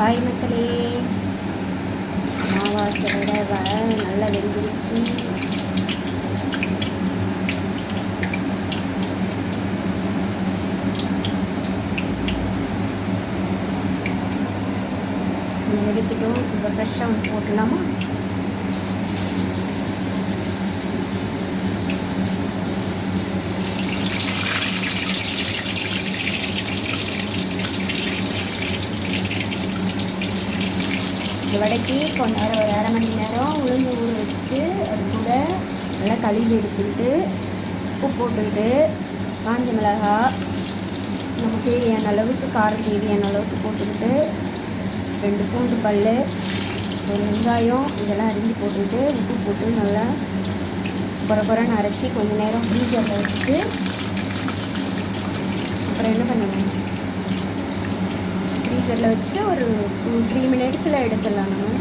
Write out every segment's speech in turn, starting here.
Hi மக்களே, அமாவாசை விட நல்லா வெந்துருச்சு. எடுத்துட்டோம். இப்போ ஃப்ரெஷ்ஷாக வந்து போட்டுடலாமா? வடக்கி கொஞ்ச நேரம் ஒரு அரை மணி நேரம் உளுந்து ஊற வச்சுட்டு அது கூட நல்லா கழுவி எடுத்துக்கிட்டு உப்பு போட்டுக்கிட்டு காஞ்ச மிளகாய் நமக்கு தேவையான அளவுக்கு காரம் தேவையான அளவுக்கு போட்டுக்கிட்டு 2 பூண்டு பல், ஒரு வெங்காயம் இதெல்லாம் அரிஞ்சு போட்டுக்கிட்டு உப்பு போட்டு நல்லா குறைன்னு அரைச்சி கொஞ்சம் நேரம் ஃப்ரீசரில் வச்சுட்டு அப்புறம் என்ன பண்ணணும், ஃப்ரீசரில் வச்சுட்டு ஒரு 2-3 மினிட்ஸில் எடுத்துடலாம். நம்ம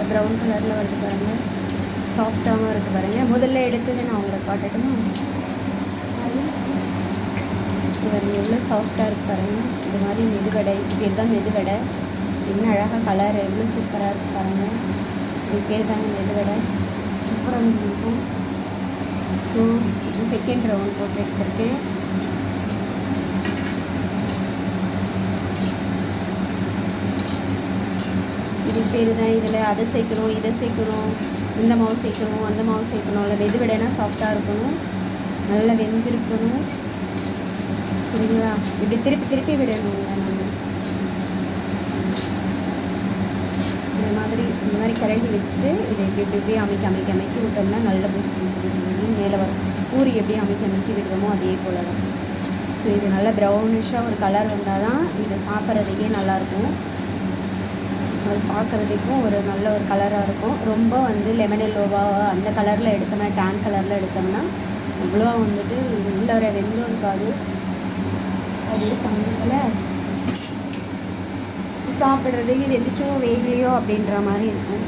ப்ரௌன் கலரில் வருது பாருங்கள், சாஃப்டாகவும் இருக்குது பாருங்கள். முதல்ல எடுத்தது நான் உங்களுக்கு காட்டட்டுமா? இது எவ்வளோ சாஃப்டாக இருக்குது பாருங்கள். இது மாதிரி மெதுவடை, இது பேர் தான் மெதுவடை. இன்னும் அழகாக கலர் எவ்வளோ சூப்பராக இருக்குது பாருங்கள். இது பேர் தாங்க மெதுவடை, சூப்பராக இருக்கும். ஸோ இது செகண்ட் ரவுண்ட் போட்டு எடுத்துருக்கு. இது பேர் தான். இதில் அதை சேர்க்கணும், இதை சேர்க்கணும், இந்த மாவு சேர்க்கணும், அந்த மாவு சேர்க்கணும். இல்லை மெதுவடைனா சாஃப்டாக இருக்கணும், நல்லா வெந்திருக்கணும். சரிங்களா? இப்படி திருப்பி விடணுங்க. நம்ம இந்த மாதிரி கரண்டி வச்சுட்டு இதை இப்படி அமைக்கி விட்டோம்னா நல்ல மேலே வரும். பூரி எப்படி அமைக்கி விடுறோமோ அதே போல் தான். ஸோ இது நல்லா ப்ரௌனிஷாக ஒரு கலர் வந்தால் தான் இதை சாப்பிட்றதுக்கே நல்லாயிருக்கும். அது பார்க்குறதுக்கும் ஒரு நல்ல ஒரு கலராக இருக்கும். ரொம்ப வந்து லெமன் எல்லோவாக அந்த கலரில் எடுத்தோம்னா, டேன் கலரில் எடுத்தோம்னா அவ்வளோ வந்துட்டு உள்ள வர வெந்தும் இருக்காது. அதே சமயத்தில் சாப்பிட்றதுக்கு வெந்துச்சோ வேகலையோ அப்படின்ற மாதிரி இருக்கும்.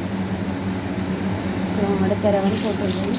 ஸோ அடுத்த ரவுண்ட் போட்டுருவோம்.